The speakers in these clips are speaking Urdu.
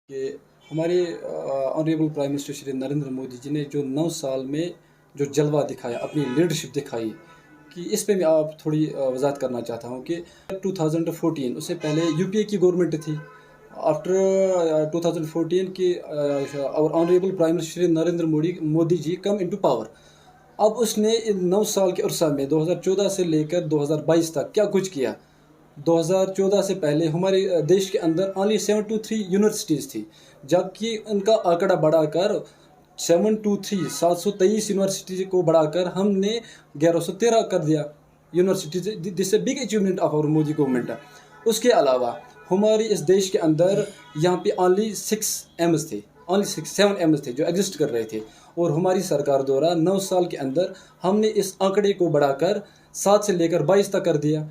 کہ ہمارے honourable prime minister Shri Narendra Modi جی نے جو 9 سال میں جو جلوہ دکھایا، اپنی لیڈرشپ دکھائی، کہ اس پہ میں آپ تھوڑی وضاحت کرنا چاہتا ہوں کہ 2014 اس سے پہلے یو پی اے کی گورنمنٹ تھی. آفٹر 2014 کی اور honourable prime minister Shri Narendra Modi جی کم انٹو پاور. اب اس نے ان 9 سال کے عرصہ میں 2014 سے لے کر 2022 تک کیا کچھ کیا. 2014 سے پہلے ہمارے دیش کے اندر اونلی 723 یونیورسٹیز تھی، جبکہ ان کا آنکڑا بڑھا کر 723 یونیورسٹیز کو بڑھا کر ہم نے 1113 کر دیا universities. This a big achievement of our Modi government. اس کے علاوہ ہماری اس دیش کے اندر یہاں پہ اونلی 7 ایمز تھے جو ایگزسٹ کر رہے تھے، اور ہماری سرکار دوارا 9 سال کے اندر ہم نے اس آنکڑے کو بڑھا کر 7 سے لے کر 22 تک کر دیا.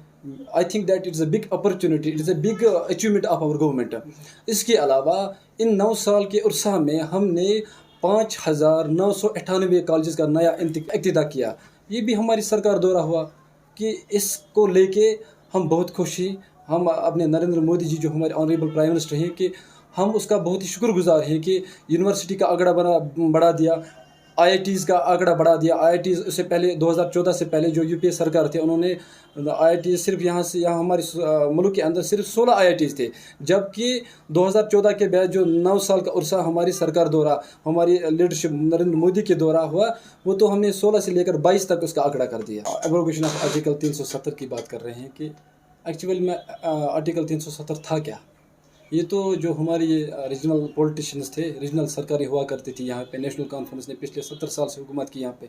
I think that it is a big opportunity, it is a big achievement of our government. اس کے علاوہ ان 9 سال کے عرصہ میں ہم نے 5998 کالجز کا نیا افتتاح کیا. یہ بھی ہماری سرکار دوارا ہوا، کہ اس کو لے کے ہم بہت خوش ہیں. ہم اپنے نریندر مودی جی جو ہمارے آنریبل پرائم منسٹر ہیں، کہ ہم اس کا بہت ہی شکر گزار ہیں کہ یونیورسٹی کا آنکڑا بڑھا دیا، آئی آئی ٹیز کا آنکڑا بڑھا دیا. آئی آئی ٹیز اس سے پہلے 2014 سے پہلے جو یو پی اے سرکار تھے، انہوں نے آئی آئی ٹیز صرف یہاں ہمارے ملک کے اندر صرف 16 آئی آئی ٹیز تھے، جبکہ 2014 کے بعد جو 9 سال کا عرصہ ہماری سرکار دوارا ہماری لیڈرشپ نریندر مودی کے دوارا ہوا، وہ تو ہم نے 16 سے لے کر 22 تک اس کا آنکڑا کر دیا. ایبروگیشن آف آرٹیکل 370 کی بات کر رہے ہیں، کہ ایکچوئل میں آرٹیکل 370 تھا کیا؟ یہ تو جو ہماری ریجنل پولیٹیشنز تھے، ریجنل سرکاریں ہوا کرتی تھی یہاں پہ. نیشنل کانفرنس نے پچھلے 70 سال سے حکومت کی یہاں پہ،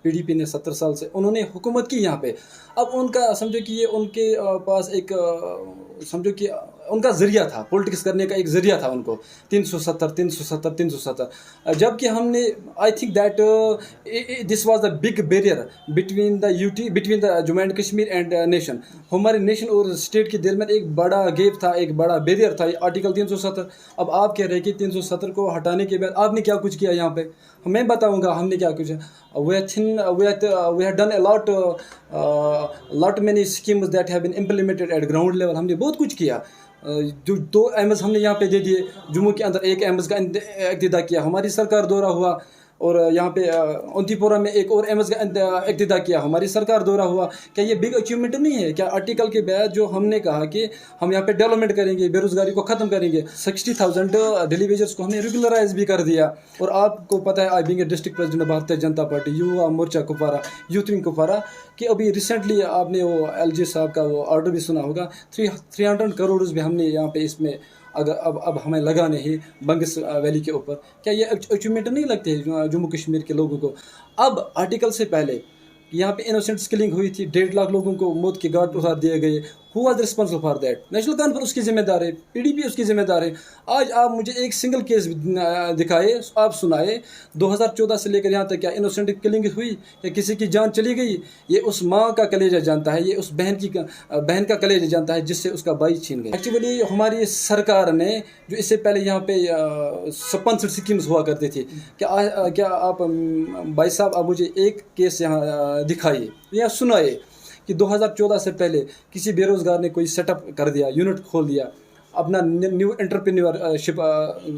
پی ڈی پی نے 70 سال سے انہوں نے حکومت کی یہاں پہ. اب ان کا سمجھو کہ یہ ان کے پاس ایک سمجھو کہ ان کا ذریعہ تھا، پولیٹکس کرنے کا ایک ذریعہ تھا ان کو. 370 جبکہ ہم نے I think that this was the big barrier between the Jammu and Kashmir and nation. ہمارے نیشن اور اسٹیٹ کے درمیان ایک بڑا گیپ تھا، ایک بڑا بیریئر تھا آرٹیکل 370. اب آپ کہہ رہے ہیں کہ 370 کو ہٹانے کے بعد آپ نے کیا کچھ کیا یہاں پہ. میں بتاؤں گا ہم نے کیا کچھ. we have done a lot many schemes that have been implemented at ground level. ہم نے بہت کچھ کیا. جو 2 ایمز ہم نے یہاں پہ دے دیے. جموں کے اندر 1 ایمز کا افتتاح کیا، ہماری سرکار دوارا ہوا. اور یہاں پہ اونتی پورہ میں ایک اور ایمز کا افتتاح کیا، ہماری سرکار دوارا ہوا. کیا یہ بگ اچیومنٹ نہیں ہے؟ کیا آرٹیکل کے بعد جو ہم نے کہا کہ ہم یہاں پہ ڈیولپمنٹ کریں گے، بے روزگاری کو ختم کریں گے، 60,000 ڈیلی ویجرز کو ہم نے ریگولرائز بھی کر دیا. اور آپ کو پتہ ہے، I being a district president Bharatiya Janata party Yuva Morcha Kupwara, youth wing Kupwara, کہ ابھی ریسنٹلی آپ نے وہ ایل جی صاحب کا وہ آرڈر بھی سنا ہوگا. 300 کروڑ بھی ہم نے یہاں پہ اس میں اگر اب ہمیں لگانے ہیں بنگس ویلی کے اوپر. کیا یہ اچیومنٹ نہیں لگتے ہیں جموں کشمیر کے لوگوں کو؟ اب آرٹیکل سے پہلے یہاں پہ انوسنٹ کلنگ ہوئی تھی، 1.5 لاکھ لوگوں کو موت کے گھاٹ اتار دیے گئے. Who was responsible for that? National Conference اس کی ذمہ دار ہے، پی ڈی پی اس کی ذمہ دار ہے. آج آپ مجھے ایک سنگل کیس دکھائے، آپ سنائے 2014 سے لے کر یہاں تک کیا انوسنٹ کلنگ ہوئی یا کسی کی جان چلی گئی؟ یہ اس ماں کا کلیجہ جانتا ہے، یہ اس بہن کا کلیجہ جانتا ہے جس سے اس کا بھائی چھین گیا. ایکچولی ہماری سرکار نے جو اس سے پہلے یہاں پہ اسپانسرڈ اسکیمز ہوا کرتے تھے، کیا آپ بھائی صاحب آپ مجھے ایک کیس یہاں دکھائیے یا سنائے کہ 2014 سے پہلے کسی بے روزگار نے کوئی سیٹ اپ کر دیا، یونٹ کھول دیا، اپنا نیو انٹرپرینیورشپ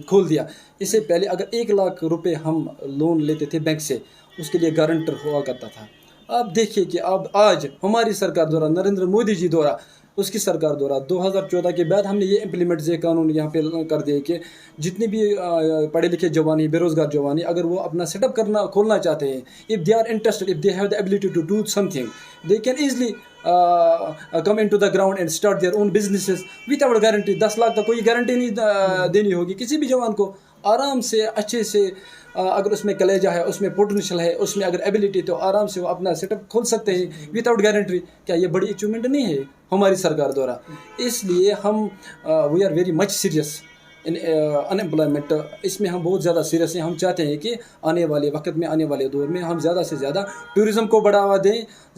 کھول دیا. اس سے پہلے اگر 1 لاکھ روپے ہم لون لیتے تھے بینک سے، اس کے لیے گارنٹر ہوا کرتا تھا. آپ دیکھیے کہ اب آج ہماری سرکار دوارا، نریندر مودی جی دوارا، اس کی سرکار دوارا 2014 کے بعد ہم نے یہ امپلیمنٹ یہ قانون یہاں پہ کر دیا کہ جتنے بھی پڑھے لکھے جوانی، بے روزگار جوانی، اگر وہ اپنا سیٹ اپ کھولنا چاہتے ہیں، if they are interested, if they have the ability to do something, they can easily come into the ground and start their own businesses without guarantee. 10 lakh کا کوئی گارنٹی نہیں دینی ہوگی کسی بھی جوان کو. آرام سے اچھے سے اگر اس میں کلیجہ ہے، اس میں پوٹینشیل ہے، اس میں اگر ایبلٹی، تو آرام سے وہ اپنا سیٹ اپ کھول سکتے ہیں وداؤٹ گارنٹی. کیا یہ بڑی اچیومنٹ نہیں ہے ہماری سرکار دوارا؟ اس لیے ہم we are very much serious in unemployment. اس میں ہم بہت زیادہ سیریس ہیں. ہم چاہتے ہیں کہ آنے والے وقت میں، آنے والے دور میں ہم زیادہ سے زیادہ ٹورزم کو بڑھاوا دیں،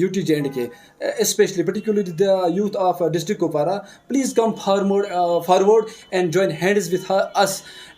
UT JNK, especially particularly the youth of district Kupwara, please come forward and join hands with us.